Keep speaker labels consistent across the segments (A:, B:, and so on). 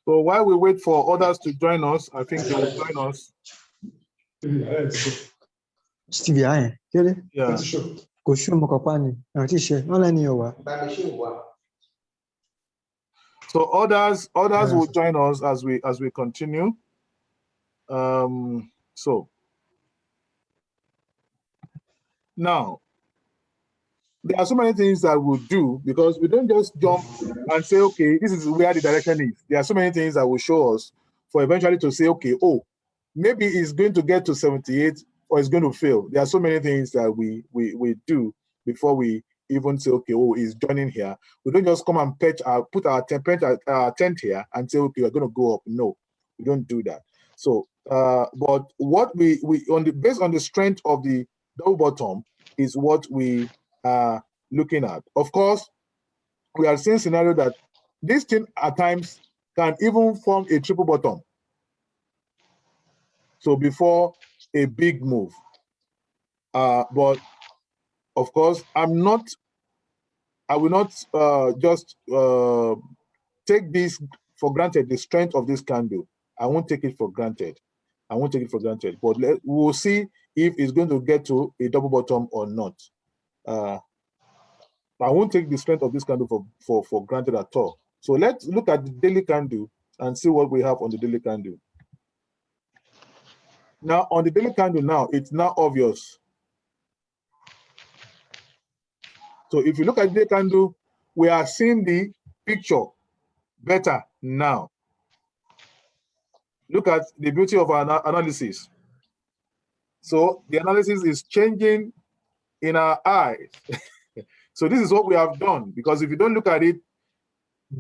A: So while we wait for others to join us, I think they will join us.
B: Stevie,
A: yeah. So others will join us as we continue. So now there are so many things that we'll do, because we don't just jump and say, okay, this is where the direction is. There are so many things that will show us for eventually to say, okay, oh, maybe it's going to get to 78 or it's going to fail. There are so many things that we do before we even say, okay, oh, he's joining here. We don't just come and put our tent here and say, okay, we're going to go up. No, we don't do that. So, but what we based on the strength of the double bottom is what we are looking at. Of course, we are seeing scenario that this thing at times can even form a triple bottom. So before a big move, but of course, I will not just take this for granted, the strength of this candle. I won't take it for granted. I won't take it for granted, but we'll see if it's going to get to a double bottom or not. I won't take the strength of this candle for granted at all. So let's look at the daily candle and see what we have on the daily candle. Now, on the daily candle now, it's now obvious. So if you look at the daily candle, we are seeing the picture better now. Look at the beauty of our analysis. So the analysis is changing in our eyes. So this is what we have done, because if you don't look at it,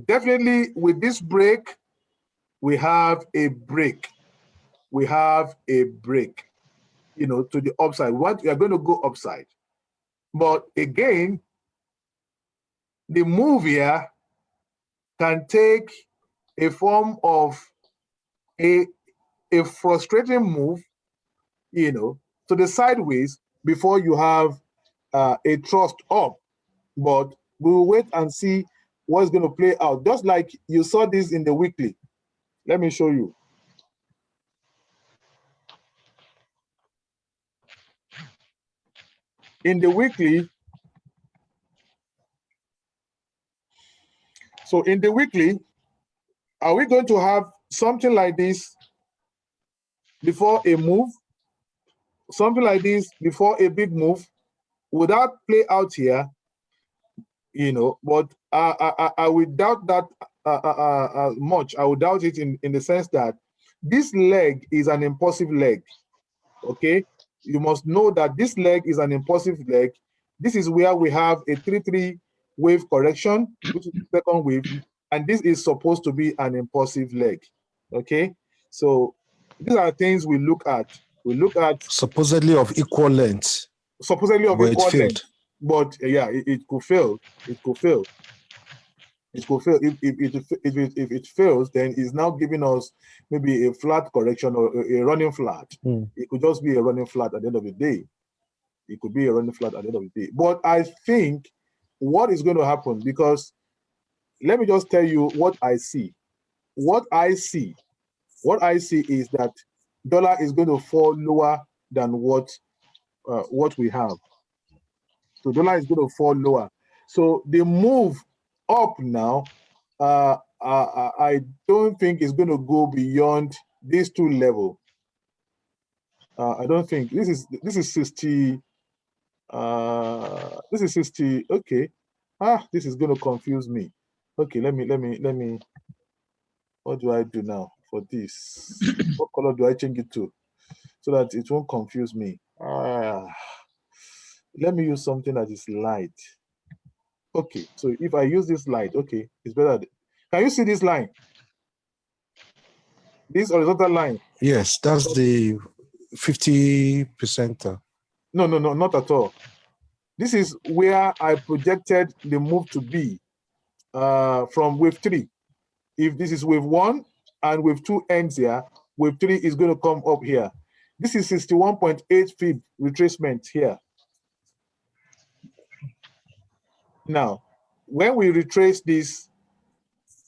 A: definitely with this break, we have a break. We have a break, you know, to the upside. We are going to go upside. But again, the move here can take a form of a frustrating move, you know, to the sideways before you have a thrust up. But we will wait and see what's going to play out. Just like you saw this in the weekly. Let me show you. In the weekly, so in the weekly, are we going to have something like this before a move? Something like this before a big move? Would that play out here? You know, but I would doubt that much. I would doubt it in the sense that this leg is an impulsive leg. Okay, you must know that this leg is an impulsive leg. This is where we have a 3-3 wave correction, which is the second wave, and this is supposed to be an impulsive leg. Okay, so these are things we look at. We look at
C: supposedly of equal length.
A: Supposedly of equal length, but yeah, it could fail. It could fail. It could fail. If it fails, then it's now giving us maybe a flat correction or a running flat. It could just be a running flat at the end of the day. It could be a running flat at the end of the day. But I think what is going to happen, because let me just tell you what I see. What I see is that dollar is going to fall lower than what we have. So dollar is going to fall lower. So the move up now, I don't think it's going to go beyond these two levels. I don't think this is 60. This is 60. Okay. This is going to confuse me. Okay, let me. What do I do now for this? What color do I change it to so that it won't confuse me? Let me use something that is light. Okay, so if I use this light, okay, it's better. Can you see this line? This horizontal line?
C: Yes, that's the 50%.
A: No, not at all. This is where I projected the move to be from wave 3. If this is wave 1 and wave 2 ends here, wave 3 is going to come up here. This is 61.8 fib retracement here. Now, when we retrace this,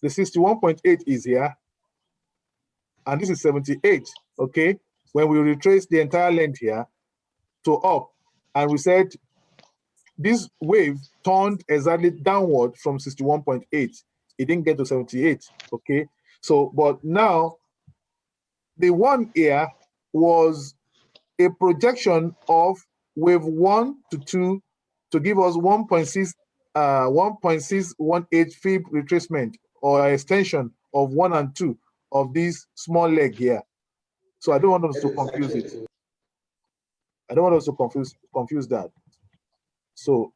A: the 61.8 is here, and this is 78, okay? When we retrace the entire length here to up, and we said this wave turned exactly downward from 61.8. It didn't get to 78, okay? So, but now the one here was a projection of wave 1 to 2 to give us 1.618 fib retracement or extension of 1 and 2 of this small leg here. So I don't want us to confuse it. I don't want us to confuse that. So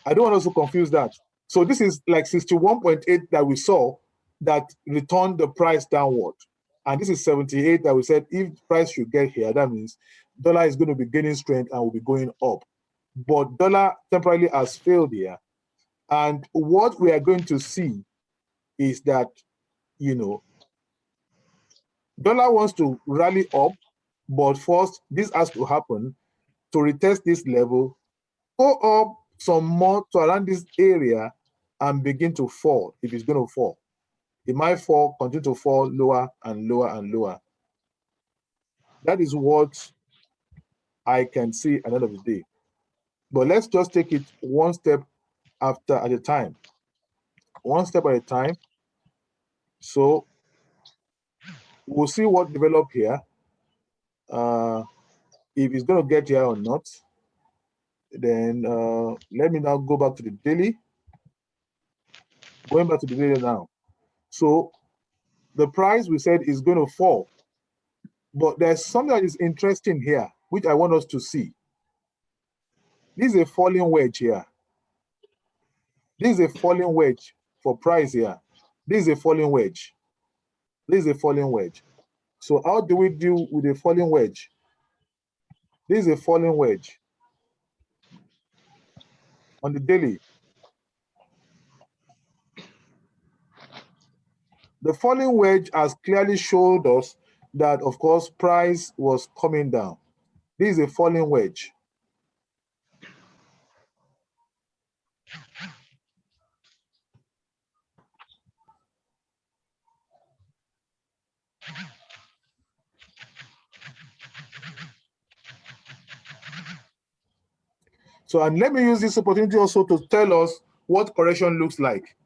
A: I don't want us to confuse that. So this is like 61.8 that we saw that returned the price downward. And this is 78 that we said if price should get here, that means dollar is going to be gaining strength and will be going up. But dollar temporarily has failed here. And what we are going to see is that, you know, dollar wants to rally up, but first this has to happen to retest this level, go up some more to around this area and begin to fall if it's going to fall. It might fall, continue to fall lower and lower and lower. That is what I can see at the end of the day. But let's just take it one step at a time. One step at a time. So we'll see what develop here. If it's going to get here or not. Then let me now go back to the daily. Going back to the daily now. So the price we said is going to fall. But there's something that is interesting here, which I want us to see. This is a falling wedge here. This is a falling wedge for price here. This is a falling wedge. This is a falling wedge. So how do we deal with a falling wedge? This is a falling wedge on the daily. The falling wedge has clearly showed us that, of course, price was coming down. This is a falling wedge. So, and let me use this opportunity also to tell us what correction looks like.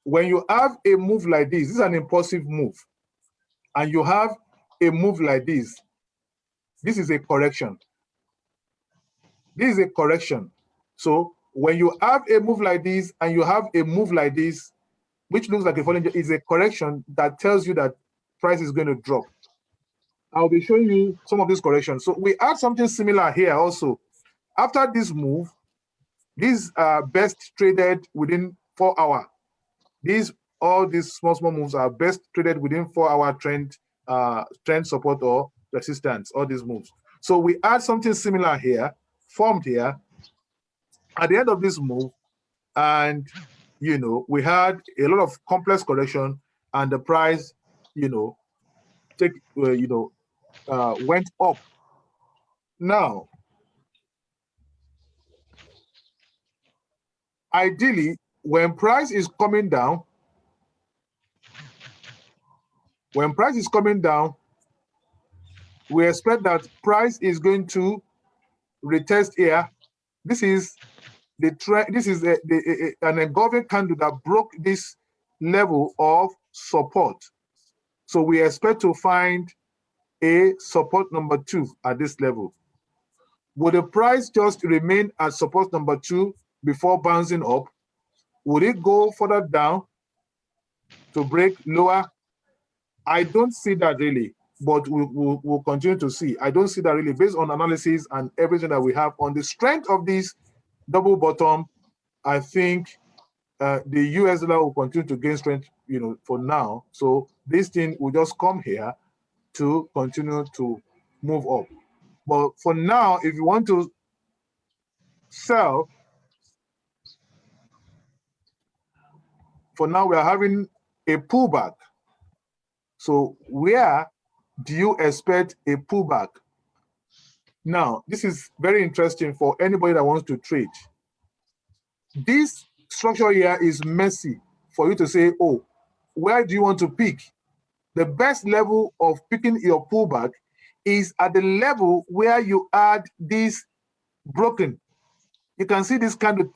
A: When you have a move like this is an impulsive move, and you have a move like this is a correction. This is a correction. So when you have a move like this and you have a move like this, which looks like a falling, is a correction that tells you that price is going to drop. I'll be showing you some of these corrections. So we have something similar here also. After this move, these are best traded within 4 hours. All these small moves are best traded within 4-hour trend support or resistance, all these moves. So we add something similar here, formed here at the end of this move, and you know, we had a lot of complex correction, and the price, you know, went up. Now, ideally, when price is coming down, we expect that price is going to retest here. This is the trend. This is an engulfing candle that broke this level of support. So we expect to find a support number 2 at this level. Would the price just remain at support number 2 before bouncing up? Would it go further down to break lower? I don't see that really, but we'll continue to see. I don't see that really based on analysis and everything that we have on the strength of this double bottom. I think the US dollar will continue to gain strength, you know, for now. So this thing will just come here to continue to move up. But for now, if you want to sell, for now we are having a pullback. So where do you expect a pullback? Now, this is very interesting for anybody that wants to trade. This structure here is messy for you to say, oh, where do you want to pick? The best level of picking your pullback is at the level where you add this broken. You can see this kind of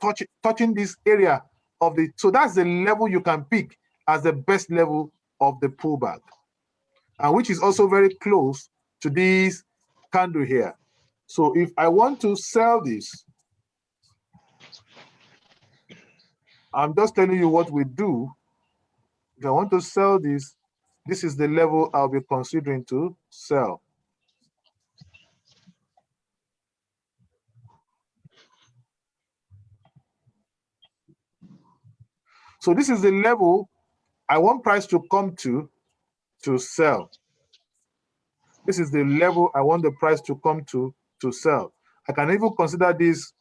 A: touching this area of the, so that's the level you can pick as the best level of the pullback, and which is also very close to this candle here. So if I want to sell this, I'm just telling you what we do. If I want to sell this, this is the level I'll be considering to sell. So this is the level I want price to come to sell. This is the level I want the price to come to sell. I can even consider this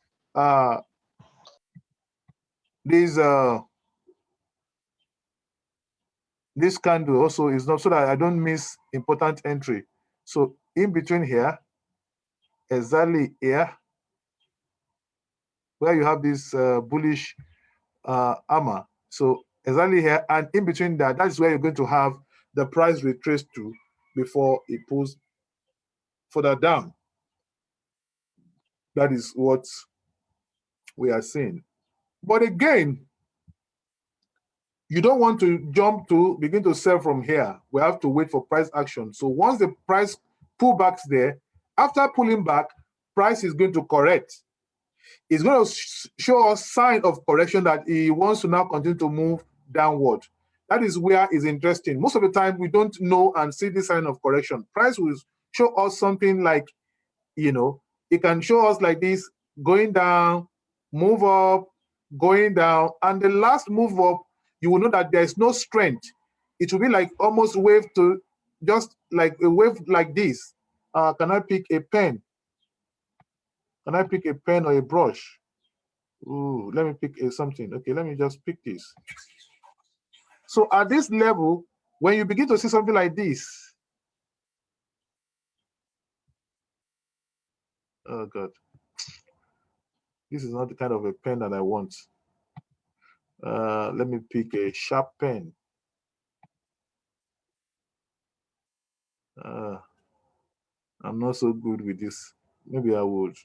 A: this candle also is not, so that I don't miss important entry. So in between here, exactly here, where you have this bullish armor. So exactly here, and in between that, that's where you're going to have the price retrace to before it pulls further down. That is what we are seeing. But again, you don't want to jump to begin to sell from here. We have to wait for price action. So once the price pullbacks there, after pulling back, price is going to correct. It's going to show us sign of correction that he wants to now continue to move downward. That is where it's interesting. Most of the time, we don't know and see this sign of correction. Price will show us something like, you know, it can show us like this, going down, move up, going down, and the last move up, you will know that there is no strength. It will be like almost wave to, just like a wave like this. Can I pick a pen? Can I pick a pen or a brush? Ooh, let me pick something. Okay, let me just pick this. So at this level, when you begin to see something like this, oh God, this is not the kind of a pen that I want. Let me pick a sharp pen. I'm not so good with this. Maybe I would.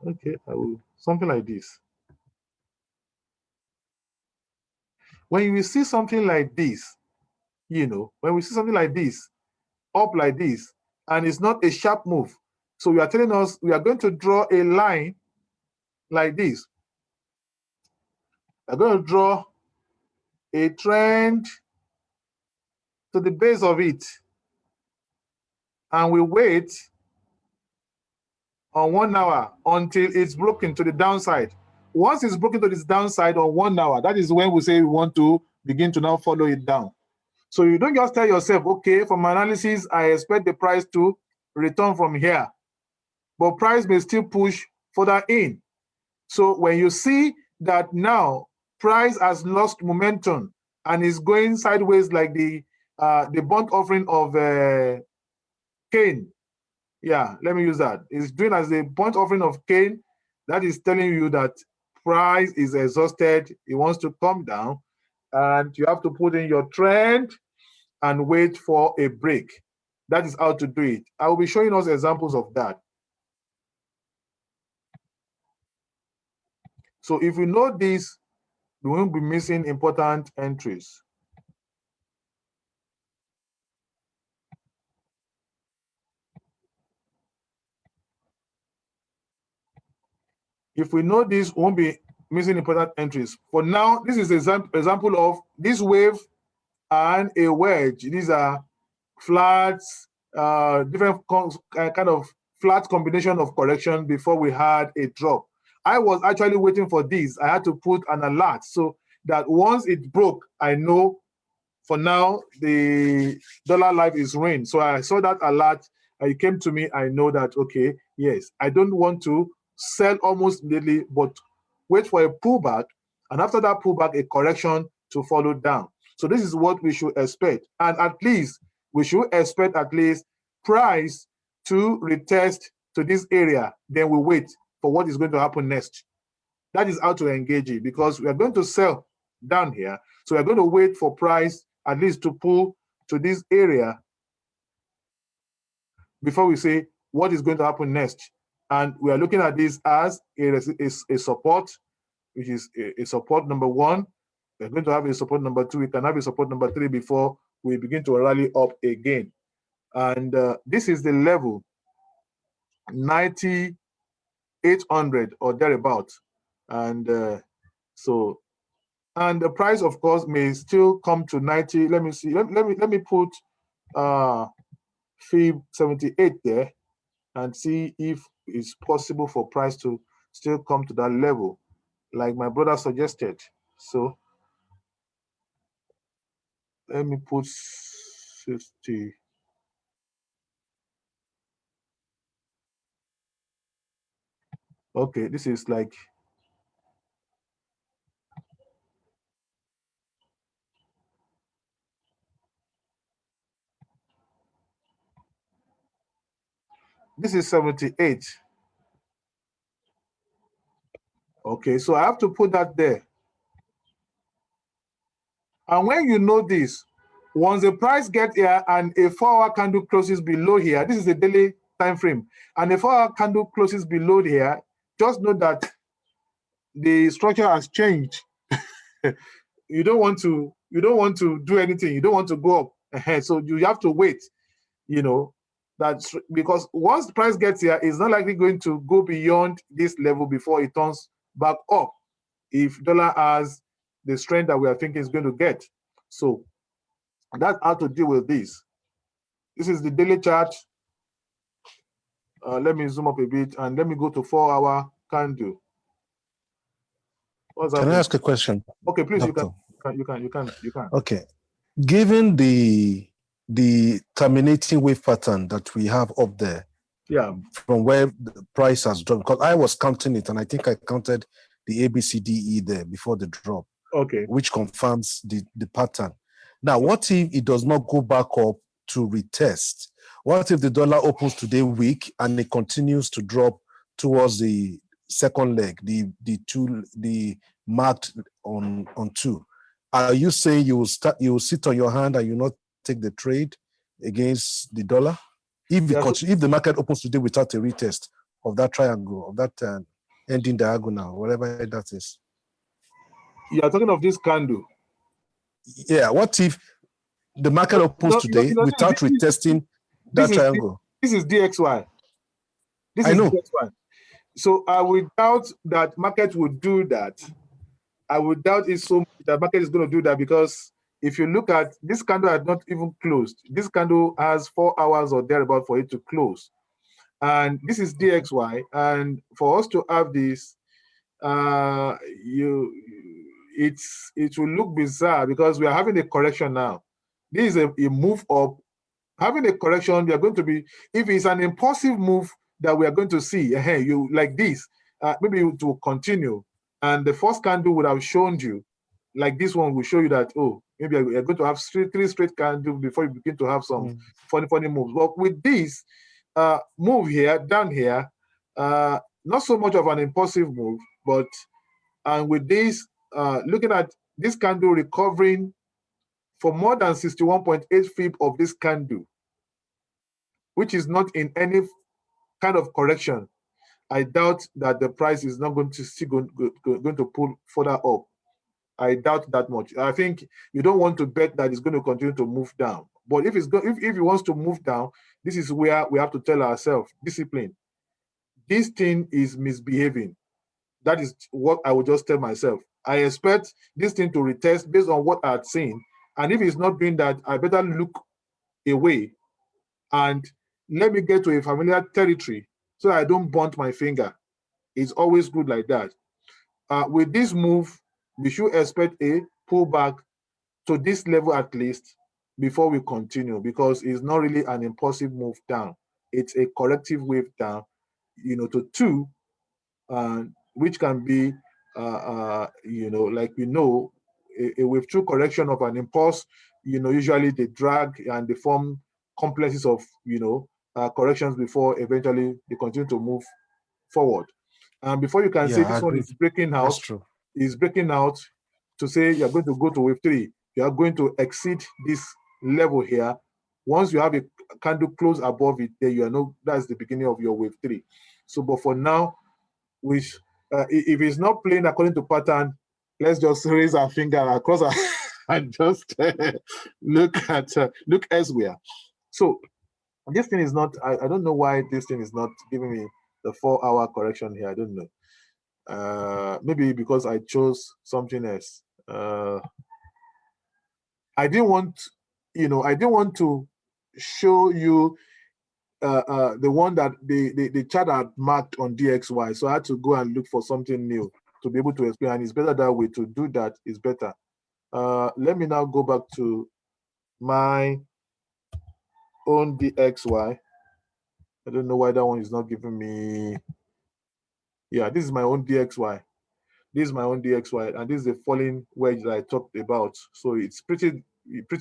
A: Okay, I will. Something like this. When you see something like this, you know, when we see something like this, up like this, and it's not a sharp move. So you are telling us we are going to draw a line like this. We're going to draw a trend to the base of it, and we wait on 1 hour until it's broken to the downside. Once it's broken to this downside on 1 hour, that is when we say we want to begin to now follow it down. So you don't just tell yourself, okay, from my analysis, I expect the price to return from here, but price may still push further in. So when you see that now price has lost momentum and is going sideways like the bond offering of Cain. Yeah, let me use that. It's doing as the bond offering of Cain. That is telling you that price is exhausted. It wants to come down, and you have to put in your trend and wait for a break. That is how to do it. I will be showing us examples of that. So if we know this, we won't be missing important entries. If we know this, we won't be missing important entries. For now, this is an example of this wave and a wedge. These are flats, different kind of flat combination of correction before we had a drop. I was actually waiting for this. I had to put an alert so that once it broke, I know for now the dollar life is ruined. So I saw that alert. It came to me. I know that, okay, yes, I don't want to sell almost immediately, but wait for a pullback, and after that pullback, a correction to follow down. So this is what we should expect, and at least we should expect at least price to retest to this area. Then we wait for what is going to happen next. That is how to engage it, because we are going to sell down here. So we're going to wait for price at least to pull to this area before we say what is going to happen next. And we are looking at this as a support, which is a support number 1. We're going to have a support number 2. We can have a support number 3 before we begin to rally up again. And this is the level 9,800 or thereabout. And and the price, of course, may still come to 90. Let me see. Let me put fib 78 there and see if it's possible for price to still come to that level, like my brother suggested. So let me put 50. Okay, this is like this is 78. Okay, so I have to put that there. And when you know this, once the price gets here and a 4-hour candle closes below here, this is a daily time frame, and a 4-hour candle closes below here, just know that the structure has changed. You don't want to do anything. You don't want to go up. So you have to wait. You know, that's because once the price gets here, it's not likely going to go beyond this level before it turns back up, if dollar has the strength that we are thinking is going to get. So that's how to deal with this. This is the daily chart. Let me zoom up a bit and let me go to 4-hour candle. What's
C: Can
A: happening?
C: I ask a question?
A: Okay, please.
C: Doctor?
A: You can.
C: Okay. Given the terminating wave pattern that we have up there,
A: yeah,
C: from where the price has dropped, because I was counting it and I think I counted the ABCDE there before the drop.
A: Okay.
C: Which confirms the pattern. Now, what if it does not go back up to retest? What if the dollar opens today weak and it continues to drop towards the second leg, the marked on 2? Are you saying you will sit on your hand and you not take the trade against the dollar? If the market opens today without a retest of that triangle, of that ending diagonal, whatever that is.
A: You are talking of this candle.
C: Yeah, what if the market opens today without retesting that triangle?
A: This is DXY.
C: I know.
A: DXY. So I would doubt that market would do that. I would doubt it so much that market is going to do that, because if you look at this candle, had not even closed. This candle has 4 hours or thereabout for it to close, and this is DXY. And for us to have this, it will look bizarre because we are having a correction now. This is a move up. Having a correction, we are going to be, if it's an impulsive move that we are going to see, you like this, maybe it will continue. And the first candle would have shown you, like this one will show you that, oh, maybe you're going to have 3 straight candles before you begin to have some funny moves. But with this move here, down here, not so much of an impulsive move, but and with this, looking at this candle recovering for more than 61.8 fib of this candle, which is not in any kind of correction, I doubt that the price is not going to still going to pull further up. I doubt that much. I think you don't want to bet that it's going to continue to move down. But if it wants to move down, this is where we have to tell ourselves, discipline. This thing is misbehaving. That is what I would just tell myself. I expect this thing to retest based on what I've seen. And if it's not doing that, I better look away and let me get to a familiar territory so I don't burnt my finger. It's always good like that. With this move, we should expect a pullback to this level at least before we continue, because it's not really an impulsive move down. It's a corrective wave down, to 2, which can be, like we know, a wave 2 correction of an impulse. Usually they drag and they form complexes of, corrections before eventually they continue to move forward. And before you can say this one is breaking out, is breaking out, to say you're going to go to wave 3, you are going to exceed this level here. Once you have a candle close above it, there you know that's the beginning of your wave 3. So, but for now, which if it's not playing according to pattern, let's just raise our finger across our and just look elsewhere. So this thing is not. I don't know why this thing is not giving me the 4-hour correction here. I don't know. Maybe because I chose something else. I didn't want, I didn't want to show you the one that the chart had marked on DXY. So I had to go and look for something new to be able to explain. And it's better that way. To do that is better. Let me now go back to my own DXY. I don't know why that one is not giving me. Yeah, this is my own DXY. This is my own DXY, and this is the falling wedge that I talked about. So it's pretty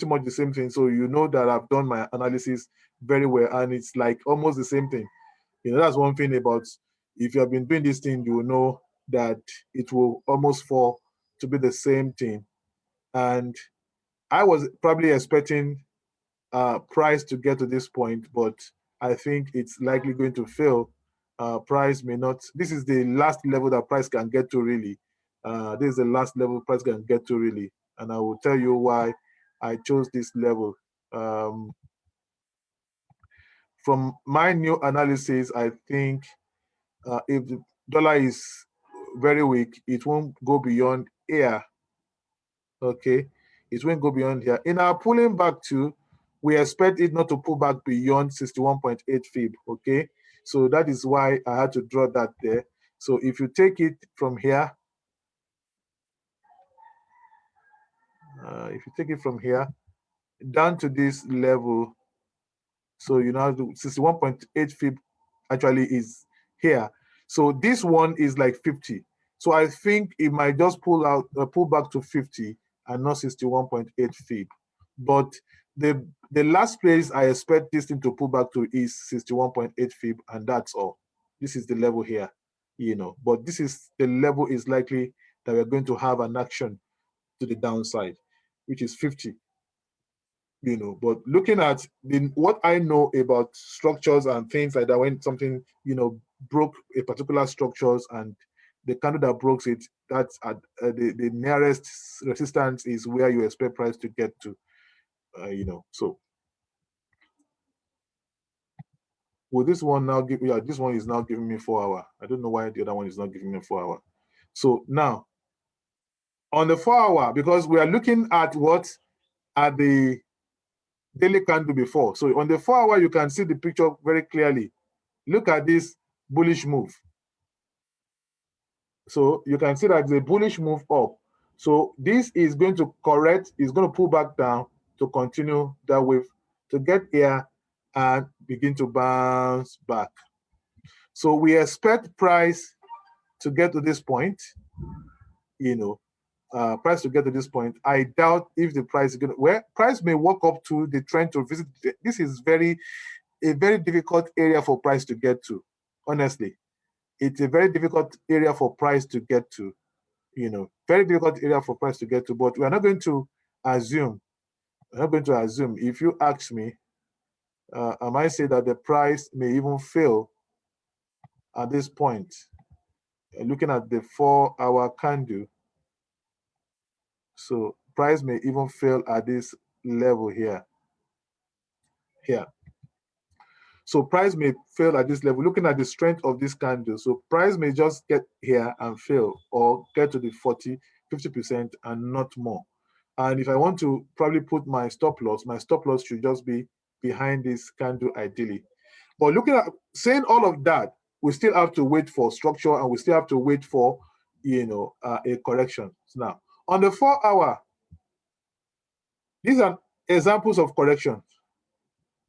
A: much the same thing. So you know that I've done my analysis very well, and it's like almost the same thing. That's one thing about, if you have been doing this thing, you will know that it will almost fall to be the same thing. And I was probably expecting price to get to this point, but I think it's likely going to fail. Price may not. This is the last level that price can get to, really. This is the last level price can get to, really. And I will tell you why I chose this level. From my new analysis, I think if the dollar is very weak, it won't go beyond here. Okay, it won't go beyond here. In our pulling back to, we expect it not to pull back beyond 61.8 fib. Okay, so that is why I had to draw that there. So if you take it from here, down to this level, so you know, 61.8 fib actually is here. So this one is like 50. So I think it might just pull back to 50 and not 61.8 fib. But the last place I expect this thing to pull back to is 61.8 fib, and that's all. This is the level here, But this is the level is likely that we're going to have an action to the downside, which is 50. But looking at what I know about structures and things like that, when something broke a particular structures and the candle that broke it, that's at the nearest resistance is where you expect price to get to. So will this one now give? Yeah, this one is now giving me 4 hour. I don't know why the other one is not giving me 4 hour. So now on the 4 hour, because we are looking at the daily candle before. So on the 4 hour, you can see the picture very clearly. Look at this bullish move. So you can see that the bullish move up. So this is going to correct, it's going to pull back down to continue that wave to get here and begin to bounce back. So we expect price to get to this point, price to get to this point. I doubt if the price is going to, well, price may walk up to the trend to visit. This is a very difficult area for price to get to, honestly. It's a very difficult area for price to get to, very difficult area for price to get to, but we're not going to assume, if you ask me, I might say that the price may even fail at this point. Looking at the 4 hour candle, so price may even fail at this level here. So price may fail at this level, looking at the strength of this candle. So price may just get here and fail, or get to the 50% and not more. And if I want to probably put my stop loss should just be behind this candle ideally. But looking at saying all of that, we still have to wait for structure, and we still have to wait for a correction. Now on the 4 hour, these are examples of correction.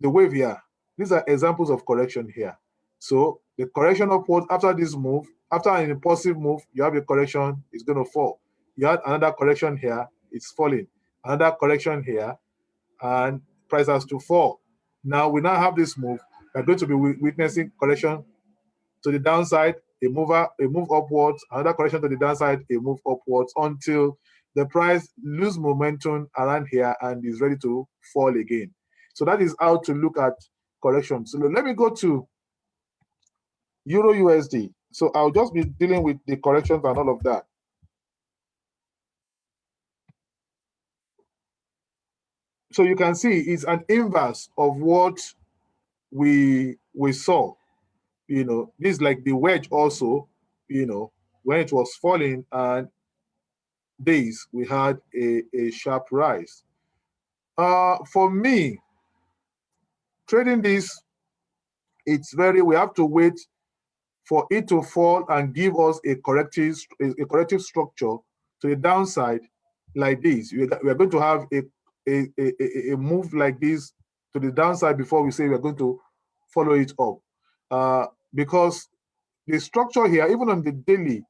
A: The wave here, these are examples of correction here. So the correction upward after this move, after an impulsive move, you have a correction, it's going to fall. You had another correction here, it's falling. Another correction here, and price has to fall. Now we now have this move. We're going to be witnessing correction to the downside, a move upwards, another correction to the downside, a move upwards, until the price lose momentum around here and is ready to fall again. So that is how to look at correction. So let me go to Euro USD. So I'll just be dealing with the corrections and all of that. So you can see it's an inverse of what we saw. You know, this is like the wedge also, you know, when it was falling and days we had a sharp rise. For me, trading this, we have to wait for it to fall and give us a corrective structure to the downside like this. We are going to have a move like this to the downside before we say we are going to follow it up. Because the structure here, even on the daily,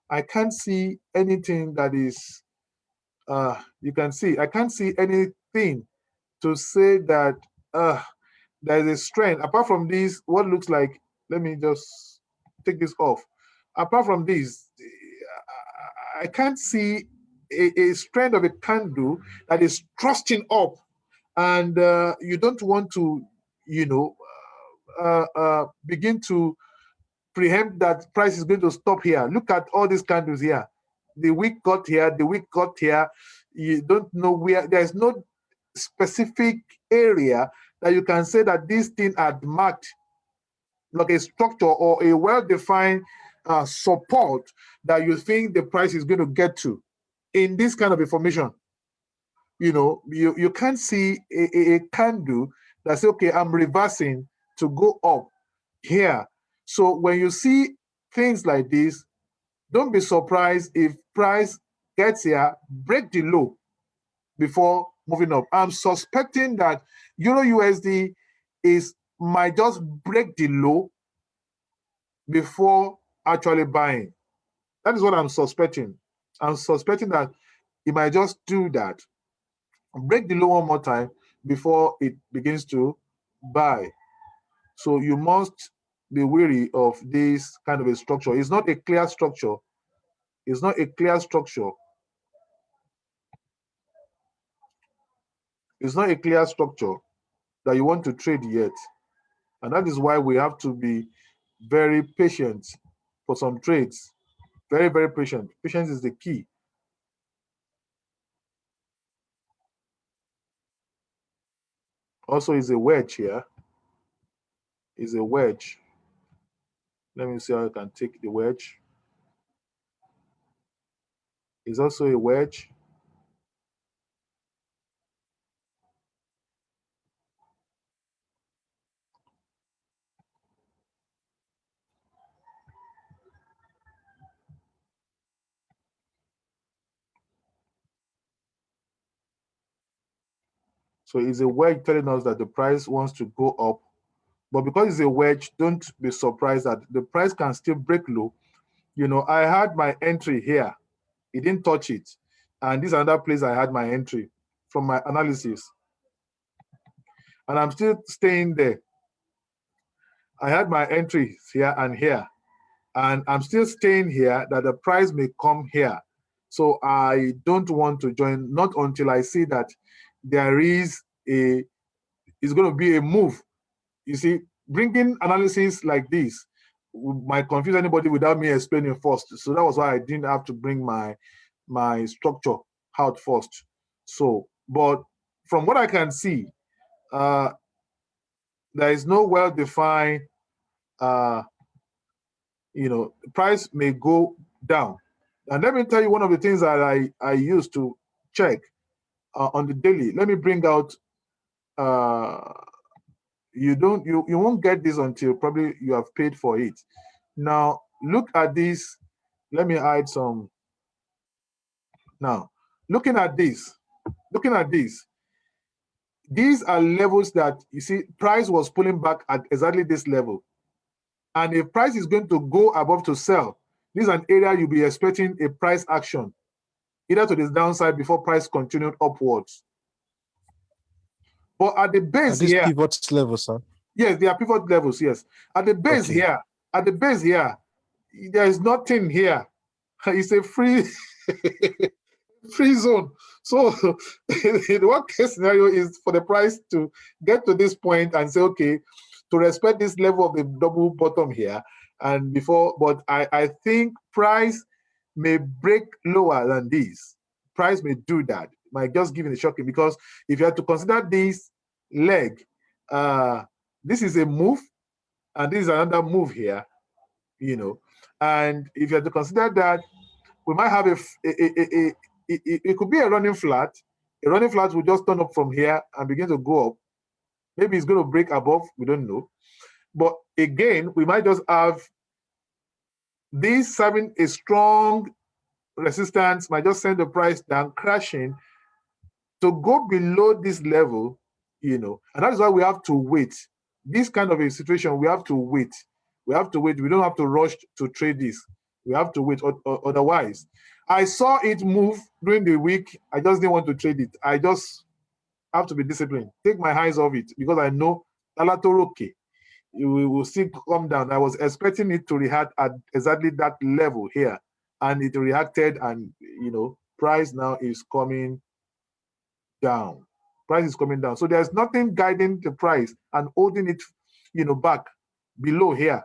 A: I can't see anything that is, you can see, I can't see anything to say that there is a strength. Apart from this, what looks like, let me just take this off. Apart from this, I can't see a strength of a candle that is thrusting up, and you don't want to, you know, begin to preempt that price is going to stop here. Look at all these candles here. The week got here, the week got here. You don't know where. There's no specific area that you can say that this thing had marked like a structure or a well-defined support that you think the price is going to get to in this kind of information. You know, you can't see a candle that say, okay, I'm reversing to go up here. So when you see things like this, don't be surprised if price gets here, break the low before moving up. I'm suspecting that Euro USD might just break the low before actually buying. That is what I'm suspecting. I'm suspecting that it might just do that, break the low one more time before it begins to buy. So you must be wary of this kind of a structure. It's not a clear structure. It's not a clear structure. It's not a clear structure that you want to trade yet. And that is why we have to be very patient for some trades. Very, very patient. Patience is the key. Also, is a wedge here. Is a wedge. Let me see how I can take the wedge. It's also a wedge. So it's a wedge telling us that the price wants to go up. But because it's a wedge, don't be surprised that the price can still break low. You know, I had my entry here. It didn't touch it. And this is another place I had my entry from my analysis. And I'm still staying there. I had my entries here and here. And I'm still staying here that the price may come here. So I don't want to join, not until I see that there is it's going to be a move. You see, bringing analysis like this might confuse anybody without me explaining first. So that was why I didn't have to bring my structure out first. So, but from what I can see, there is no well-defined, you know, the price may go down. And let me tell you one of the things that I used to check on the daily. Let me bring out, you won't get this until probably you have paid for it. Now, look at this. Let me hide some. Now, looking at this, these are levels that you see price was pulling back at exactly this level. And if price is going to go above to sell, this is an area you'll be expecting a price action, either to the downside before price continued upwards. But at the base
C: these
A: here,
C: pivot levels, sir?
A: Yes, they are pivot levels, yes. At the base here, there is nothing here. It's a free, free zone. So the worst case scenario is for the price to get to this point and say, okay, to respect this level of the double bottom here and before, but I think price may break lower than this. Price may do that, might just give it a shocking, because if you have to consider this leg, this is a move and this is another move here, and if you have to consider that, we might have it could be a running flat. A running flat will just turn up from here and begin to go up. Maybe it's going to break above, we don't know. But again, we might just have this having a strong resistance, might just send the price down, crashing to go below this level, and that is why we have to wait. This kind of a situation, we have to wait. We have to wait. We don't have to rush to trade this. We have to wait. Otherwise, I saw it move during the week. I just didn't want to trade it. I just have to be disciplined. Take my eyes off it, because I know Talatoroke, it will still come down. I was expecting it to react at exactly that level here, and it reacted, and price now is coming down. Price is coming down. So there's nothing guiding the price and holding it, back below here.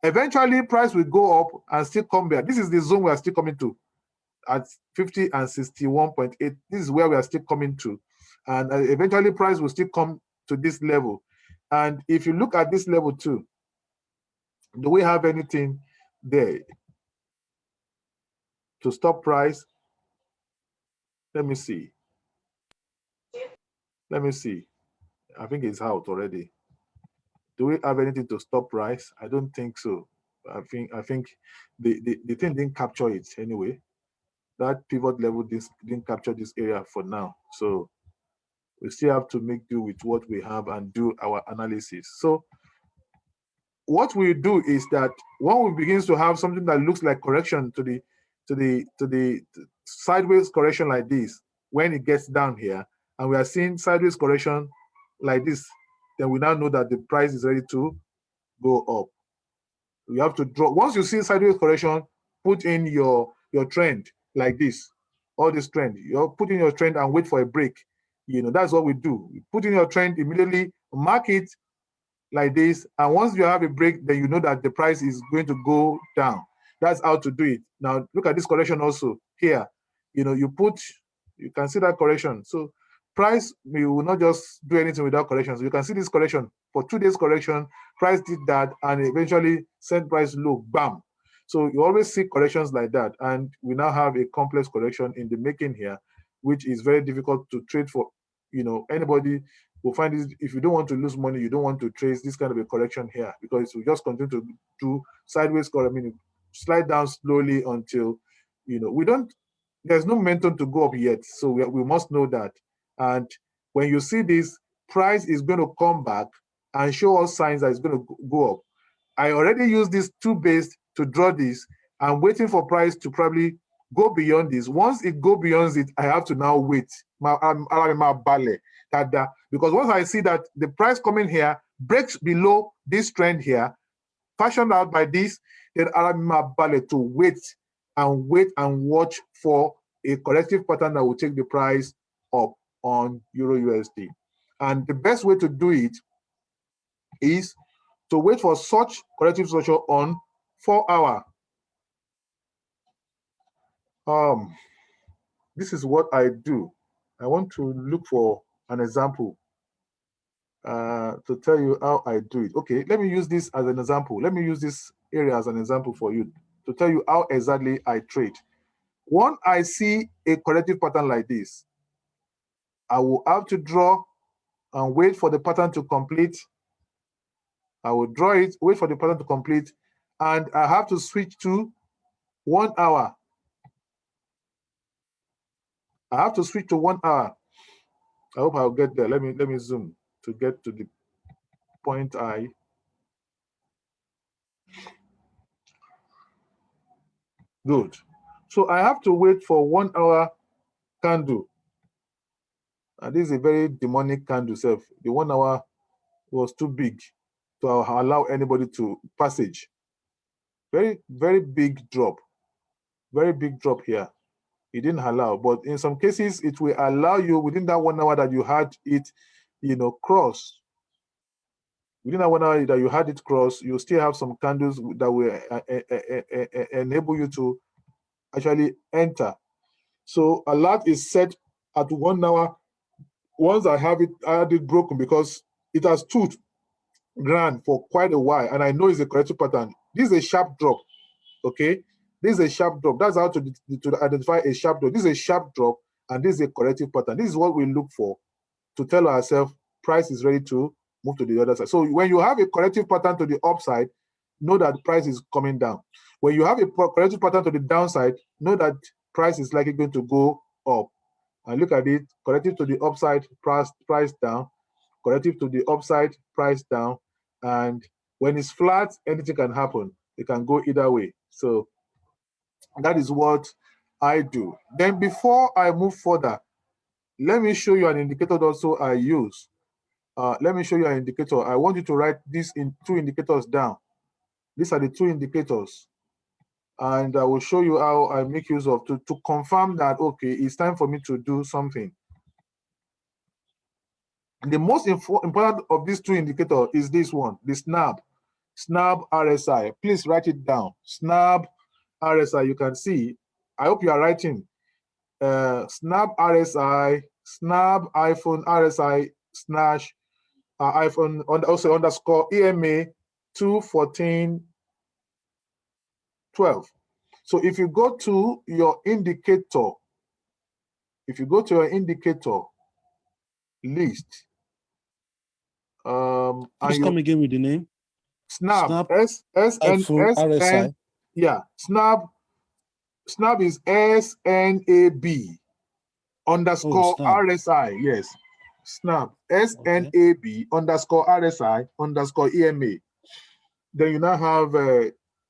A: Eventually, price will go up and still come back. This is the zone we are still coming to at 50 and 61.8. This is where we are still coming to. And eventually, price will still come to this level. And if you look at this level too, do we have anything there to stop price? Let me see. Let me see. I think it's out already. Do we have anything to stop price? I don't think so. I think the thing didn't capture it anyway. That pivot level didn't capture this area for now. So we still have to make do with what we have and do our analysis. So what we do is that when we begins to have something that looks like correction to the sideways correction like this, when it gets down here, and we are seeing sideways correction like this, then we now know that the price is ready to go up. You have to draw. Once you see sideways correction, put in your trend like this, all this trend. You put in your trend and wait for a break. That's what we do. You put in your trend immediately, mark it like this, and once you have a break, then you know that the price is going to go down. That's how to do it. Now look at this correction also here. You can see that correction. So price, we will not just do anything without corrections. You can see this correction for 2 days correction. Price did that and eventually sent price low, bam. So you always see corrections like that, and we now have a complex correction in the making here, which is very difficult to trade for. Anybody will find this. If you don't want to lose money, you don't want to trace this kind of a correction here, because it will just continue to do sideways correction, slide down slowly until we don't. There's no momentum to go up yet, so we must know that. And when you see this, price is going to come back and show us signs that it's going to go up. I already used this 2 base to draw this. I'm waiting for price to probably go beyond this. Once it go beyond it, I have to now wait. Because once I see that the price coming here breaks below this trend here, fashioned out by this, then to wait and watch for a corrective pattern that will take the price up on Euro USD. And the best way to do it is to wait for such corrective structure on 4 hour. This is what I do. I want to look for an example to tell you how I do it. Okay, let me use this as an example. Let me use this area as an example for you to tell you how exactly I trade. When I see a corrective pattern like this, I will have to draw and wait for the pattern to complete. I will draw it, wait for the pattern to complete, and I have to switch to 1 hour. I have to switch to 1 hour. I hope I'll get there. Let me zoom to get to the point I. Good. So I have to wait for 1 hour candle. And this is a very demonic candle self. The 1 hour was too big to allow anybody to passage. Very, very big drop. Very big drop here. It didn't allow, but in some cases, it will allow you within that 1 hour that you had it, cross. Within that 1 hour that you had it cross, you still have some candles that will enable you to actually enter. So alert is set at 1 hour. Once I had it broken because it has stood ground for quite a while, and I know it's a corrective pattern. This is a sharp drop. Okay, this is a sharp drop. That's how to identify a sharp drop. This is a sharp drop, and this is a corrective pattern. This is what we look for to tell ourselves price is ready to move to the other side. So when you have a corrective pattern to the upside, know that the price is coming down. When you have a corrective pattern to the downside, know that price is likely going to go up. And look at it, corrective to the upside, price down, corrective to the upside, price down. And when it's flat, anything can happen. It can go either way. So that is what I do. Then before I move further, let me show you an indicator also I use. Let me show you an indicator. I want you to write these two indicators down. These are the two indicators. And I will show you how I make use of to confirm that, okay, it's time for me to do something. The most important of these two indicators is this one, the SNAB RSI. Please write it down. SNAB RSI, you can see. I hope you are writing. SNAB RSI, SNAB iPhone RSI slash iPhone also underscore EMA 21412. So if you go to your indicator, list,
B: please come again with the name.
A: SNAB, SNAB. Yeah, SNAB is SNAB underscore RSI. Yes, SNAB SNAB underscore RSI underscore EMA. Then you now have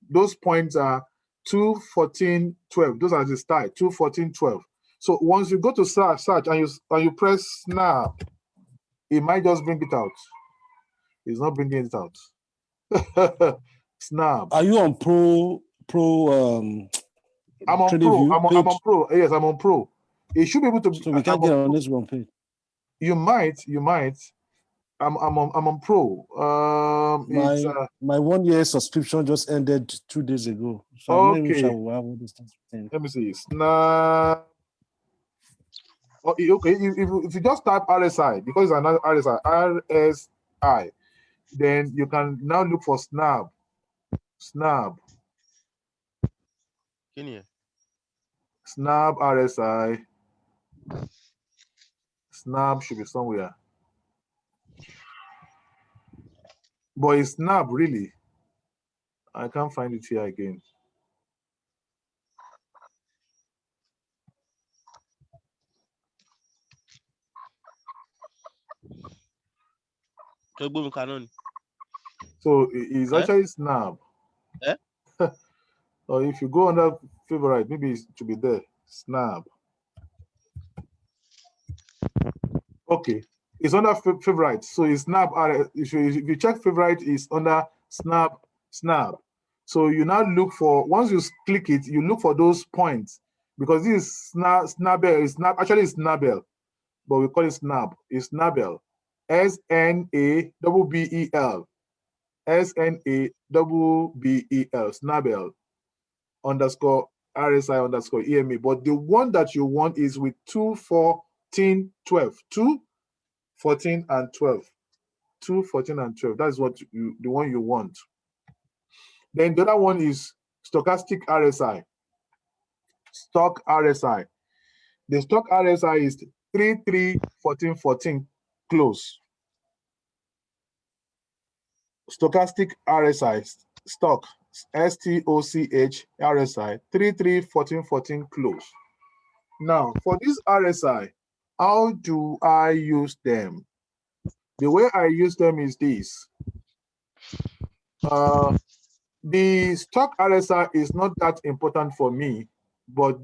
A: those points are 21412. Those are the style 21412. So once you go to search and you press SNAB, it might just bring it out. It's not bringing it out. SNAB.
B: Are you on pro?
A: I'm on pro. I'm on pro. Yes, I'm on pro. It should be able to.
B: So we can't get on this one page.
A: You might. I'm on pro.
B: My 1 year subscription just ended 2 days ago. So I'm not even sure we'll have all these things.
A: Let me see. SNAB. Okay. If you just type RSI, because it's another RSI, then you can now look for SNAB. SNAB RSI. SNAB should be somewhere. But it's SNAB, really. I can't find it here again. So it's actually SNAB. Or if you go under favorite, maybe it should be there. SNAB. Okay, it's under favorite. So it's SNAB. If you check favorite, it's under SNAB. So you now look for, once you click it, you look for those points, because this is Snabel. It's not actually it's Snabel, but we call it SNAB. It's Snabel. SNABBEL. SNABBEL. Snabel underscore RSI underscore EMA. But the one that you want is with 21412. 214 and 12. 214 and 12. That's what the one you want. Then the other one is stochastic RSI. Stock RSI. The stock RSI is 331414 close. Stochastic RSI, stock, STOCH RSI, 331414 close. Now, for this RSI, how do I use them? The way I use them is this. The stock RSI is not that important for me, but the